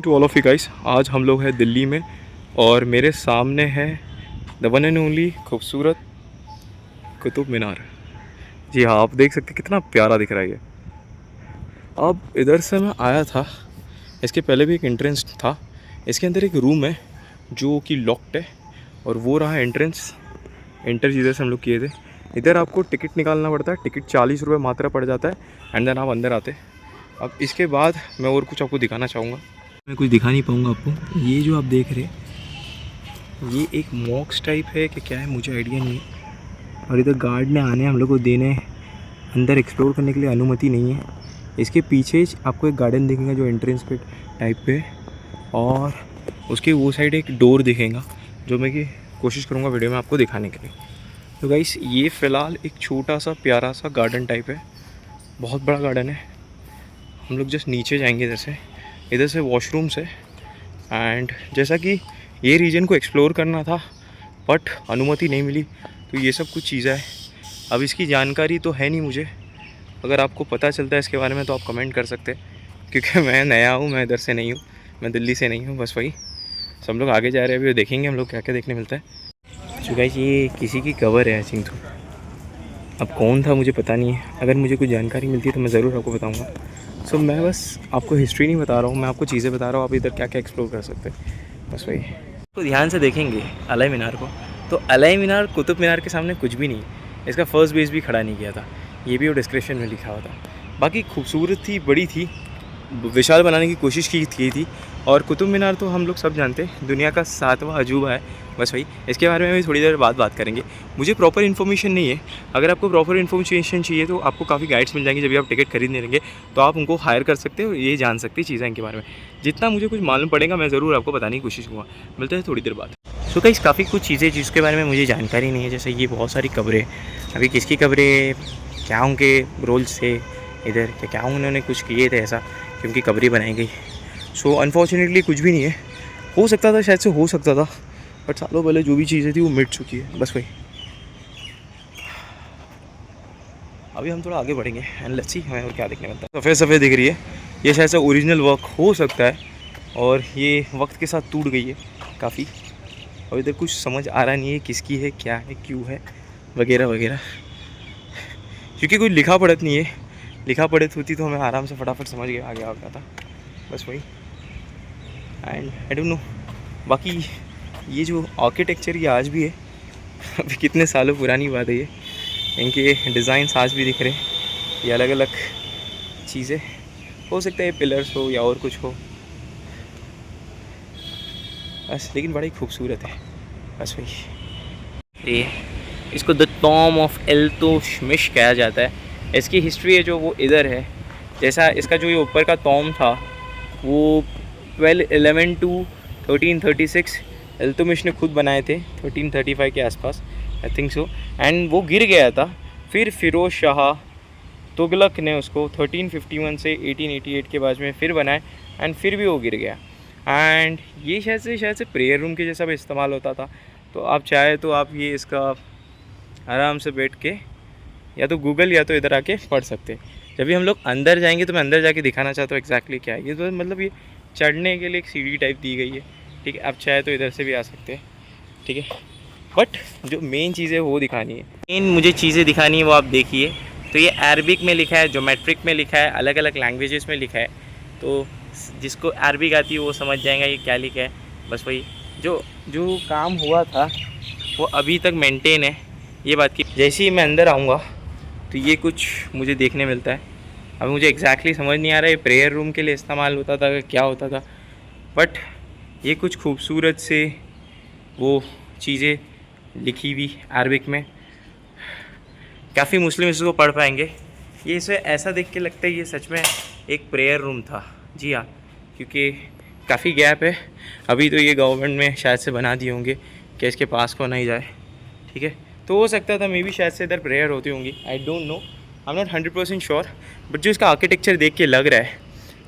To all of you guys, आज हम लोग हैं दिल्ली में और मेरे सामने है द वन एंड ओनली खूबसूरत कुतुब मीनार। जी हाँ, आप देख सकते हैं कितना प्यारा दिख रहा है ये। अब इधर से मैं आया था, इसके पहले भी एक एंट्रेंस था। इसके अंदर एक रूम है जो कि लॉक्ड है और वो रहा एंट्रेंस। एंटर जिधर से हम लोग किए थे, इधर आपको टिकट निकालना पड़ता है। टिकट 40 रुपये मात्रा पड़ जाता है एंड देन आप अंदर आते। अब इसके बाद मैं और कुछ आपको दिखाना चाहूँगा। मैं कुछ दिखा नहीं पाऊँगा आपको। ये जो आप देख रहे हैं ये एक मॉक्स टाइप है कि क्या है मुझे आइडिया नहीं है। और इधर गार्ड ने आने हम लोग को देने अंदर एक्सप्लोर करने के लिए अनुमति नहीं है। इसके पीछे आपको एक गार्डन दिखेगा जो एंट्रेंस पे टाइप पे, और उसके वो साइड एक डोर दिखेगा जो मैं कि कोशिश करूँगा वीडियो में आपको दिखाने के लिए। तो गाइस, ये फ़िलहाल एक छोटा सा प्यारा सा गार्डन टाइप है, बहुत बड़ा गार्डन है। हम लोग जस्ट नीचे जाएंगे इधर से वॉशरूम्स है। एंड जैसा कि ये रीजन को एक्सप्लोर करना था बट अनुमति नहीं मिली, तो ये सब कुछ चीज़ें है। अब इसकी जानकारी तो है नहीं मुझे, अगर आपको पता चलता है इसके बारे में तो आप कमेंट कर सकते हैं, क्योंकि मैं नया हूँ, मैं इधर से नहीं हूँ, मैं दिल्ली से नहीं हूँ। बस वही सब लोग आगे जा रहे हैं, अभी देखेंगे हम लोग क्या क्या देखने मिलता है। तो गाइस, ये किसी की कवर है आई थिंक तो। अब कौन था मुझे पता नहीं है, अगर मुझे कुछ जानकारी मिलती है तो मैं ज़रूर आपको बताऊँगा। सो मैं बस आपको हिस्ट्री नहीं बता रहा हूँ, मैं आपको चीज़ें बता रहा हूँ, आप इधर क्या क्या एक्सप्लोर कर सकते हैं। बस वही तो ध्यान से देखेंगे अलाई मीनार को, तो अलाई मीनार कुतुब मीनार के सामने कुछ भी नहीं। इसका फर्स्ट बेस भी खड़ा नहीं किया था, ये भी वो डिस्क्रिप्शन में लिखा हुआ था। बाकी खूबसूरत थी, बड़ी थी, विशाल बनाने की कोशिश की थी। और कुतुब मीनार तो हम लोग सब जानते हैं दुनिया का 7वां अजूबा है। बस वही इसके बारे में भी थोड़ी देर बाद बात करेंगे। मुझे प्रॉपर इन्फॉर्मेशन नहीं है, अगर आपको प्रॉपर इन्फॉर्मेशन चाहिए तो आपको काफ़ी गाइड्स मिल जाएंगे। जब भी आप टिकट खरीदने लेंगे तो आप उनको हायर कर सकते हो, ये जान सकते हैं चीज़ें इनके बारे में। जितना मुझे कुछ मालूम पड़ेगा मैं ज़रूर आपको बताने की कोशिश करूँगा। मिलते हैं थोड़ी देर बाद। सो गाइस, काफ़ी कुछ चीज़ें जिसके बारे में मुझे जानकारी नहीं है, जैसे ये बहुत सारी कब्रें। अभी किसकी कब्रें, क्या उनके रोल्स थे इधर, क्या उन्होंने कुछ किए थे ऐसा क्योंकि कब्रें बनाई गई। सो अनफॉर्चुनेटली कुछ भी नहीं है। हो सकता था, शायद से हो सकता था, बट सालों पहले जो भी चीज़ें थी वो मिट चुकी है। बस वही अभी हम थोड़ा आगे बढ़ेंगे एंड लेट्स सी हमें और क्या देखने मिलता है। सफ़ेद सफ़ेद दिख रही है, ये शायद से ओरिजिनल वर्क हो सकता है और ये वक्त के साथ टूट गई है काफ़ी। और इधर कुछ समझ आ रहा नहीं है किसकी है, क्या है, क्यों है, वगैरह वगैरह, क्योंकि कोई लिखा पढ़त नहीं है। लिखा पढ़त होती तो हमें आराम से फटाफट समझ गया आगे आ गया था। बस वही एंड आई डोंट नो। बाकी ये जो आर्किटेक्चर ये आज भी है, अभी कितने सालों पुरानी बात है ये। इनके डिज़ाइंस आज भी दिख रहे हैं। ये अलग अलग चीज़ें, हो सकता है पिलर्स हो या और कुछ हो, बस लेकिन बड़ा ही खूबसूरत है। बस वही ये इसको द टॉम ऑफ इल्तुतमिश कहा जाता है। इसकी हिस्ट्री है जो वो इधर है। जैसा इसका जो ये ऊपर का टॉम था वो 1211 टू 1336 इल्तुतमिश ने खुद बनाए थे, 1335 के आसपास आई थिंक सो। एंड वो गिर गया था, फिर फ़िरोज़ शाह तुगलक ने उसको 1351 से 1888 के बाद में फिर बनाए एंड फिर भी वो गिर गया। एंड ये शायद से प्रेयर रूम के जैसा भी इस्तेमाल होता था। तो आप चाहे तो आप ये इसका आराम से बैठ के या तो गूगल या तो इधर आके पढ़ सकते हैं। जब भी हम लोग अंदर जाएंगे तो मैं अंदर जाके दिखाना चाहता हूँ एग्जैक्टली क्या है ये। तो मतलब ये चढ़ने के लिए एक सीढ़ी टाइप दी गई है, ठीक है। आप चाहे तो इधर से भी आ सकते हैं, ठीक है। बट जो मेन चीज़ है वो दिखानी है, मेन मुझे चीज़ें दिखानी है वो आप देखिए। तो ये अरबिक में लिखा है, ज्योमेट्रिक में लिखा है, अलग अलग लैंग्वेजेस में लिखा है। तो जिसको अरबिक आती है वो समझ जाएगा ये क्या लिखा है। बस वही जो जो काम हुआ था वो अभी तक मेंटेन है, ये बात की। जैसे ही मैं अंदर आऊँगा तो ये कुछ मुझे देखने मिलता है। अब मुझे एग्जैक्टली समझ नहीं आ रहा है ये प्रेयर रूम के लिए इस्तेमाल होता था क्या होता था, बट ये कुछ खूबसूरत से वो चीज़ें लिखी हुई अरबिक में। काफ़ी मुस्लिम इसको पढ़ पाएंगे। ये इसे ऐसा देख के लगता है ये सच में एक प्रेयर रूम था। जी हाँ, क्योंकि काफ़ी गैप है। अभी तो ये गवर्नमेंट में शायद से बना दिए होंगे कि इसके पास को नहीं जाए, ठीक है। तो हो सकता था मे बी शायद से इधर प्रेयर होती होंगी, I don't know, I am not 100% sure. But जो इसका आर्किटेक्चर देख के लग रहा है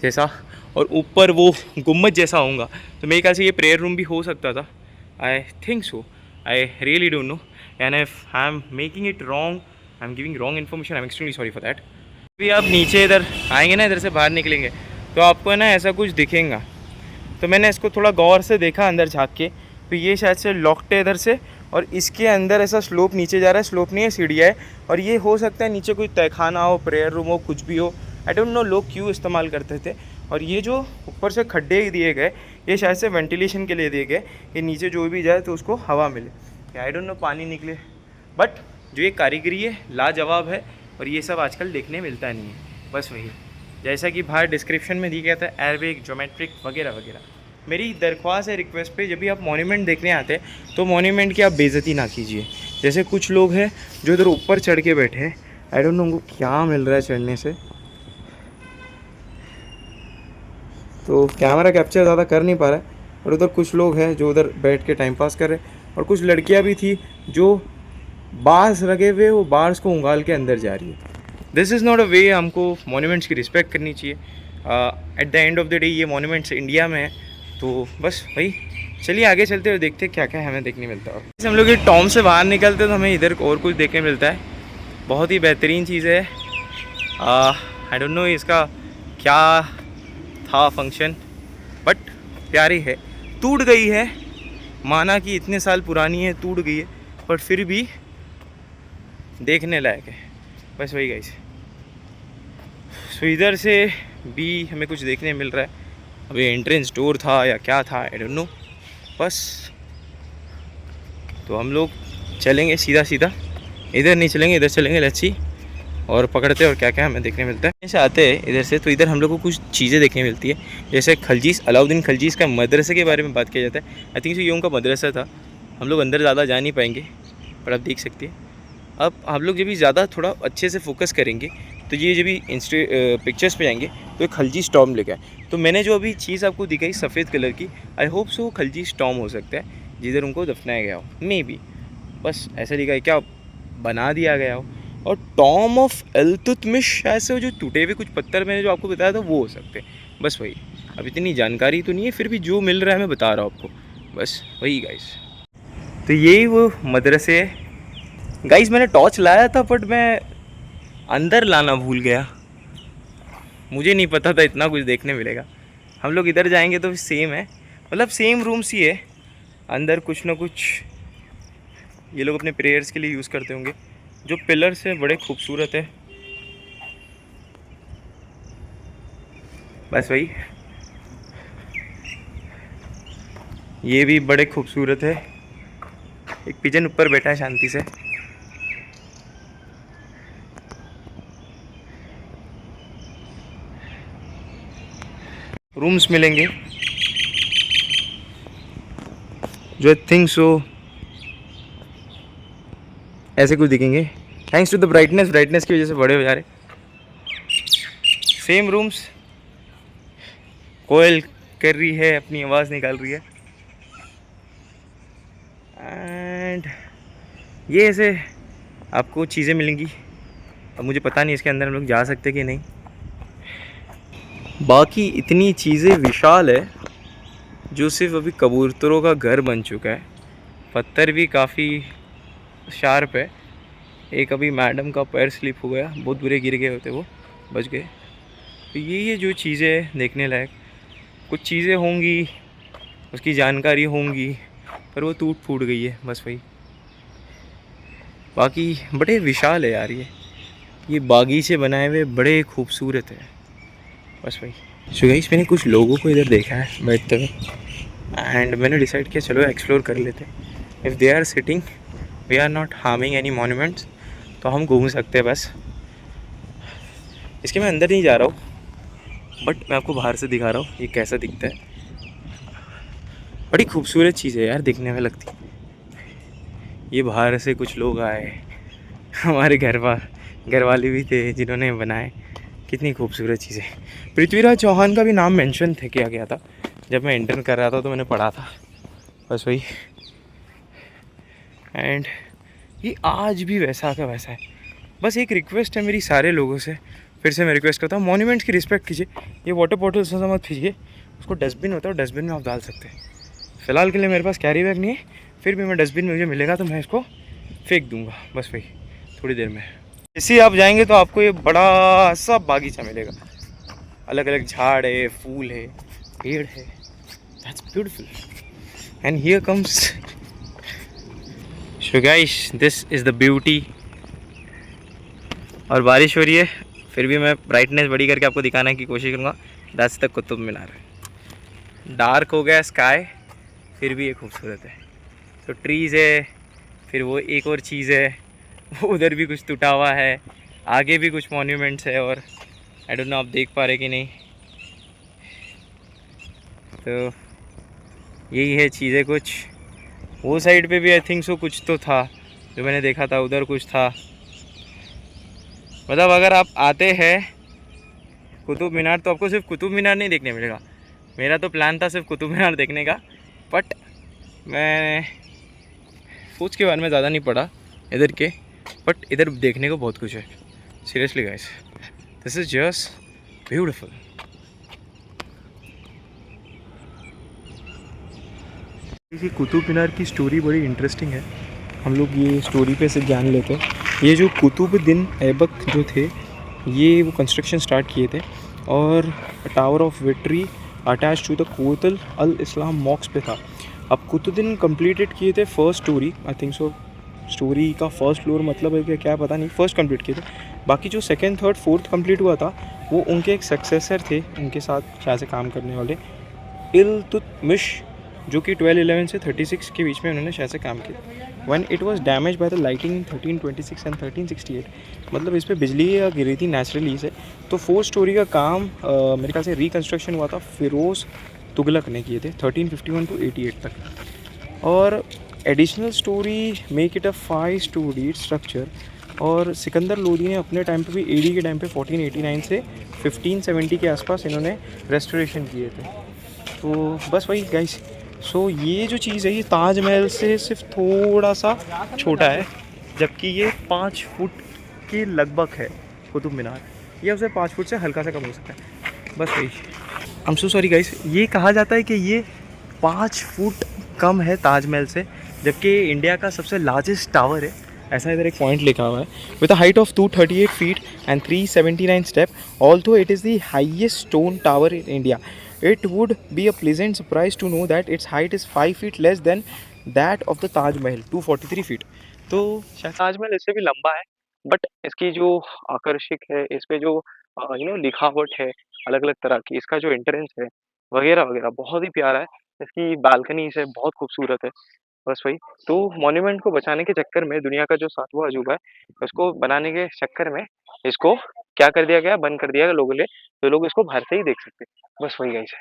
जैसा, और ऊपर वो गुम्बद जैसा होगा, तो मेरे ख्याल से ये प्रेयर रूम भी हो सकता था। आई think so, I really don't know. And if I am making it wrong, I am giving wrong information, I am extremely sorry for that. अभी आप नीचे इधर आएंगे ना, इधर से बाहर निकलेंगे तो आपको ना ऐसा कुछ दिखेगा तो मैंने इसको थोड़ा गौर से देखा अंदर झाँक के, तो ये शायद से लॉक्ड है इधर से, और इसके अंदर ऐसा स्लोप नीचे जा रहा है, स्लोप नहीं है सीढ़ियाँ है, और ये हो सकता है नीचे कोई तहखाना हो, प्रेयर रूम हो, कुछ भी हो। आई डोंट नो लोग क्यों इस्तेमाल करते थे। और ये जो ऊपर से खड्डे दिए गए, ये शायद से वेंटिलेशन के लिए दिए गए कि नीचे जो भी जाए तो उसको हवा मिले, आई डोंट नो पानी निकले। बट जो ये कारीगरी है लाजवाब है, और ये सब आजकल देखने मिलता नहीं है। बस वही, जैसा कि बाहर डिस्क्रिप्शन में दिया गया था, एयरवेग, ज्योमेट्रिक वगैरह वगैरह। मेरी दरख्वास्त है, रिक्वेस्ट पे, जब भी आप मॉन्यूमेंट देखने आते हैं तो मॉन्यूमेंट की आप बेइज्जती ना कीजिए। जैसे कुछ लोग हैं जो इधर ऊपर चढ़ के बैठे हैं, आई डोंट नो उनको क्या मिल रहा है चढ़ने से, तो कैमरा कैप्चर ज़्यादा कर नहीं पा रहा है। और उधर कुछ लोग हैं जो उधर बैठ के टाइम पास कर रहे हैं, और कुछ लड़कियां भी थी जो बार्स लगे हुए, वो बार्स को उंगाल के अंदर जा रही है। दिस इज़ नॉट अ वे। हमको मॉन्यूमेंट्स की रिस्पेक्ट करनी चाहिए। At the end of the day ये मॉन्यूमेंट्स इंडिया में है, तो बस वही। चलिए आगे चलते हुए देखते हैं क्या क्या हमें देखने मिलता है। जैसे हम लोग ये टॉम से बाहर निकलते तो हमें इधर और कुछ देखने मिलता है, बहुत ही बेहतरीन चीज़ है। आई डोंट नो इसका क्या था फंक्शन, बट प्यारी है। टूट गई है, माना कि इतने साल पुरानी है, टूट गई है, पर फिर भी देखने लायक है। बस वही गाइस। सो इधर से भी हमें कुछ देखने मिल रहा है। अभी एंट्रेंस डोर था या क्या था, आई डोंट नो। बस तो हम लोग चलेंगे सीधा सीधा, इधर नहीं चलेंगे, इधर चलेंगे। लच्छी और पकड़ते हैं और क्या क्या हमें देखने मिलता है। जैसे आते हैं इधर से तो इधर हम लोग को कुछ चीज़ें देखने मिलती है, जैसे खलजीस, अलाउद्दीन खलजीस का मदरसे के बारे में बात किया जाता है। आई थिंक ये उनका मदरसा था। हम लोग अंदर ज़्यादा जा नहीं पाएंगे, पर आप देख सकते हैं। अब आप लोग जब भी ज़्यादा थोड़ा अच्छे से फोकस करेंगे तो ये जब भी पिक्चर्स पे जाएंगे तो एक खलजी स्टॉर्म लिखा है। तो मैंने जो अभी चीज़ आपको दिखाई सफ़ेद कलर की, I hope so Khalji storm हो सकता है जिधर उनको दफनाया गया हो, मे बी। बस ऐसा लिखा है, क्या बना दिया गया हो। और टॉम ऑफ इल्तुतमिश शायद से वो जो टूटे हुए कुछ पत्थर मैंने जो आपको बताया था वो हो सकते हैं। बस वही, अब इतनी जानकारी तो नहीं है, फिर भी जो मिल रहा है मैं बता रहा हूँ आपको, बस वही गाइस। तो यही वो मदरसे है गाइस। मैंने टॉर्च लाया था बट मैं अंदर लाना भूल गया, मुझे नहीं पता था इतना कुछ देखने मिलेगा। हम लोग इधर जाएंगे तो सेम है, मतलब सेम रूम्स ही है। अंदर कुछ ना कुछ ये लोग अपने प्रेयर्स के लिए यूज़ करते होंगे। जो पिलर्स है बड़े खूबसूरत है। बस वही, ये भी बड़े खूबसूरत है। एक पिजन ऊपर बैठा है शांति से। रूम्स मिलेंगे जो आई थिंक सो ऐसे कुछ दिखेंगे, थैंक्स टू द ब्राइटनेस की वजह से बड़े हो जा रहे। सेम रूम्स, कोयल कर रही है, अपनी आवाज़ निकाल रही है। एंड ये ऐसे आपको चीज़ें मिलेंगी। अब मुझे पता नहीं इसके अंदर हम लोग जा सकते कि नहीं। बाकी इतनी चीज़ें विशाल है जो सिर्फ अभी कबूतरों का घर बन चुका है। पत्थर भी काफ़ी शार्प है। एक अभी मैडम का पैर स्लिप हो गया, बहुत बुरे गिर गए होते, वो बच गए। तो ये जो चीज़ें देखने लायक, कुछ चीज़ें होंगी उसकी जानकारी होंगी, पर वो टूट फूट गई है, बस वही। बाकी बड़े विशाल है यार, ये बागीचे बनाए हुए बड़े खूबसूरत है, बस वही। सो गाइस, मैंने कुछ लोगों को इधर देखा है बैठते हुए, एंड मैंने डिसाइड किया चलो एक्सप्लोर कर लेते हैं। If they are sitting, we are not harming any monuments, तो हम घूम सकते हैं बस। इसके मैं अंदर नहीं जा रहा हूँ, बट मैं आपको बाहर से दिखा रहा हूँ ये कैसा दिखता है। बड़ी खूबसूरत चीज़ है यार, दिखने में लगती। ये बाहर से कुछ लोग आए, हमारे घर वाले भी थे जिन्होंने बनाए। कितनी खूबसूरत चीज़ें। पृथ्वीराज चौहान का भी नाम मेंशन किया गया था जब मैं इंटर्न कर रहा था, तो मैंने पढ़ा था, बस वही। एंड ये आज भी वैसा का वैसा है। बस एक रिक्वेस्ट है मेरी सारे लोगों से, फिर से मैं रिक्वेस्ट करता हूँ, मॉन्यूमेंट्स की रिस्पेक्ट कीजिए। ये वाटर बॉटल से मत फीजिए, उसको डस्टबिन होता है, डस्टबिन में आप डाल सकते हैं। फ़िलहाल के लिए मेरे पास कैरी बैग नहीं है, फिर भी मैं डस्टबिन में मुझे मिलेगा तो मैं इसको फेंक दूँगा, बस वही, थोड़ी देर में। इसी आप जाएंगे तो आपको ये बड़ा सा बागीचा मिलेगा। अलग अलग झाड़ है, फूल है, पेड़ है, That's beautiful. And here comes. So guys, this is the beauty. और बारिश हो रही है, फिर भी मैं ब्राइटनेस बड़ी करके आपको दिखाने की कोशिश करूँगा. That's the Qutub Minar. Dark हो गया स्काई, फिर भी ये खूबसूरत है. तो ट्रीज़ है, फिर वो एक और चीज़ है, वो उधर भी कुछ टूटा हुआ है, आगे भी कुछ मॉन्यूमेंट्स है. और आई डोंट नो आप देख पा रहे कि नहीं. तो यही है चीज़ें कुछ. वो साइड पे भी आई थिंक सो कुछ तो था जो मैंने देखा था, उधर कुछ था. मतलब अगर आप आते हैं कुतुब मीनार तो आपको सिर्फ कुतुब मीनार नहीं देखने मिलेगा. मेरा तो प्लान था सिर्फ कुतुब मीनार देखने का, बट मैं सोच के बारे में ज़्यादा नहीं पड़ा इधर के. बट इधर देखने को बहुत कुछ है. Seriously guys, this is just beautiful. देखिए कुतुब मीनार की स्टोरी बड़ी इंटरेस्टिंग है. हम लोग ये स्टोरी पे से जान लेते हैं. ये जो कुतुबुद्दीन ऐबक जो थे, ये वो कंस्ट्रक्शन स्टार्ट किए थे और tower of victory attach to the Quwwat ul Islam मॉक्स पे था. अब कुतुबुद्दीन कंप्लीटेड किए थे first storey. I think so storey का फर्स्ट फ्लोर मतलब है कि क्या पता नहीं, फर्स्ट कंप्लीट किए थे. बाकी जो सेकंड थर्ड फोर्थ कंप्लीट हुआ था वो उनके एक सक्सेसर थे, उनके साथ शायद से काम करने वाले इल्तुतमिश, जो कि 1211 से 36 के बीच में उन्होंने शायद से काम किया. When it was damaged by the lighting in 1326 and 1368, मतलब इस पर बिजली गिरी थी नेचुरली से. तो फोर्थ स्टोरी का काम मेरे ख्याल से रिकन्स्ट्रक्शन हुआ था फिरोज़ तुगलक ने किए थे 1351 to 88 तक. और additional story make it a 5 story structure. और सिकंदर लोदी ने अपने टाइम पे भी एडी के टाइम पे 1489 से 1570 के आसपास इन्होंने रेस्टोरेशन किए थे. तो बस वही गाइस. सो ये जो चीज़ है ये ताजमहल से सिर्फ थोड़ा सा छोटा है, जबकि ये 5 फुट के लगभग है कुतुब मीनार. ये उसे 5 फुट से हल्का सा कम हो सकता है. बस वही. I am so sorry guys, ये कहा जाता है कि ये 5 फुट कम है ताजमहल से, जबकि इंडिया का सबसे लार्जेस्ट टावर है. ऐसा इधर एक पॉइंट लिखा हुआ है. With a height of 238 feet and 379 step, although it is the highest stone tower in India. It would be a pleasant surprise to know that its height is 5 feet less than that of the Taj Mahal, 243 feet. तो शायद ताजमहल इससे भी लंबा है, but इसकी जो आकर्षक है, इस पे जो लिखावट है अलग अलग तरह की, इसका जो एंट्रेंस है वगैरह वगैरह बहुत ही प्यारा है. इसकी बालकनी से बहुत खूबसूरत है. बस वही. तो मॉन्यूमेंट को बचाने के चक्कर में दुनिया का जो 7वां अजूबा है, उसको बनाने के चक्कर में इसको क्या कर दिया गया, बंद कर दिया गया लोगों के लिए, तो लोग इसको बाहर से ही देख सकते हैं. बस वही गाइस है.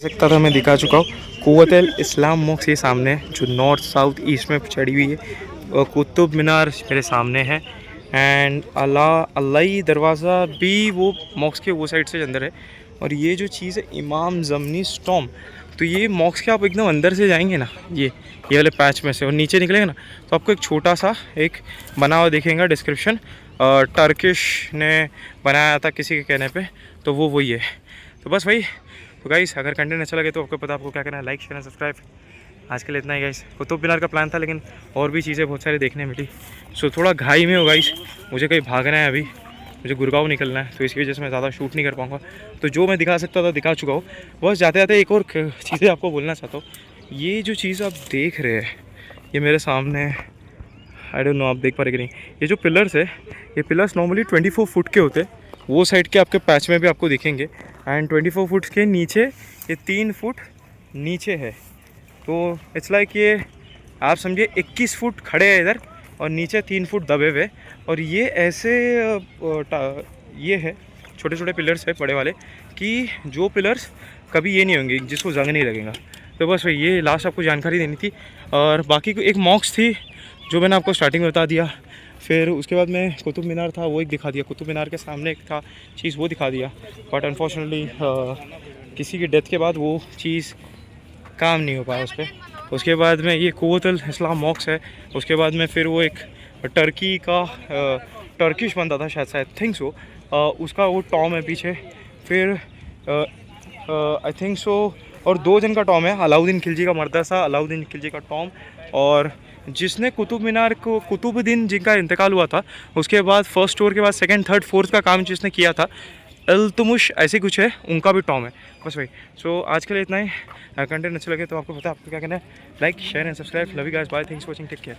सकता था मैं दिखा चुका हूँ. कुव्वतुल इस्लाम मॉस्क ये सामने है, जो नॉर्थ साउथ ईस्ट में चढ़ी हुई है. और कुतुब मीनार मेरे सामने है. एंड अल्लाही दरवाज़ा भी वो मॉस्क के वो साइड से अंदर है. और ये जो चीज़ है इमाम ज़मनी स्टॉम, तो ये मॉस्क के आप एकदम अंदर से जाएंगे ना, ये वाले पैच में से और नीचे निकलेंगे ना, तो आपको एक छोटा सा एक बना हुआ दिखेगा डिस्क्रिप्शन. टर्किश ने बनाया था किसी के कहने पे, तो वो वही है. तो बस वही. तो गाइस अगर कंटेंट अच्छा लगे तो आपको पता आपको क्या करना है, लाइक शेयर सब्सक्राइब. आज के लिए इतना ही गाइस. कुतुब मीनार का प्लान था लेकिन और भी चीज़ें बहुत सारी देखने मिली. सो थोड़ा घाई में हो गाइस, मुझे कहीं भागना है अभी, मुझे गुड़गांव निकलना है, तो इसकी वजह से मैं ज़्यादा शूट नहीं कर पाऊँगा. तो जो मैं दिखा सकता था दिखा चुका हूँ. बस जाते जाते एक और चीज़ें आपको बोलना चाहता हूँ. ये जो चीज़ आप देख रहे हैं ये मेरे सामने, आई डोंट नो आप देख पा रहे कि नहीं, ये जो पिलर्स है, ये पिलर्स नॉर्मली 24 फुट के होते हैं. वो साइड के आपके पैच में भी आपको दिखेंगे. एंड 24 फुट के नीचे ये 3 फुट नीचे है. तो इट्स लाइक ये आप समझिए 21 फुट खड़े हैं इधर और नीचे 3 फुट दबे हुए. और ये ऐसे ये है छोटे छोटे पिलर्स है बड़े वाले, कि जो पिलर्स कभी ये नहीं होंगे जिसको जंग नहीं लगेगा. तो बस ये लास्ट आपको जानकारी देनी थी. और बाकी एक मॉक्स थी जो मैंने आपको स्टार्टिंग में बता दिया. फिर उसके बाद में कुतुब मीनार था वो एक दिखा दिया. कुतुब मीनार के सामने एक था चीज़ वो दिखा दिया. बट अनफॉर्चुनेटली किसी की डेथ के बाद वो चीज़ काम नहीं हो पाया उस पर. उसके बाद में ये कुव्वतुल इस्लाम मॉक्स है. उसके बाद में फिर वो एक टर्की का टर्किश बंदा था शायद थिंक सो, उसका वो टॉम है पीछे. फिर आई थिंक सो और 2 जन का टॉम है, अलाउद्दीन खिलजी का मर्दासा, अलाउद्दीन खिलजी का टॉम. और जिसने कुतुब मीनार को, कुतुबुद्दीन जिनका इंतकाल हुआ था, उसके बाद फर्स्ट फ्लोर के बाद सेकंड थर्ड फोर्थ का काम जिसने किया था, अल्तुमुश ऐसे कुछ है, उनका भी टॉम है, बस वही। सो आज के लिए इतना ही। कंटेंट अच्छा लगे तो आपको पता है आपको क्या करना है, like share and subscribe. Love you guys, bye, thanks for watching, take care.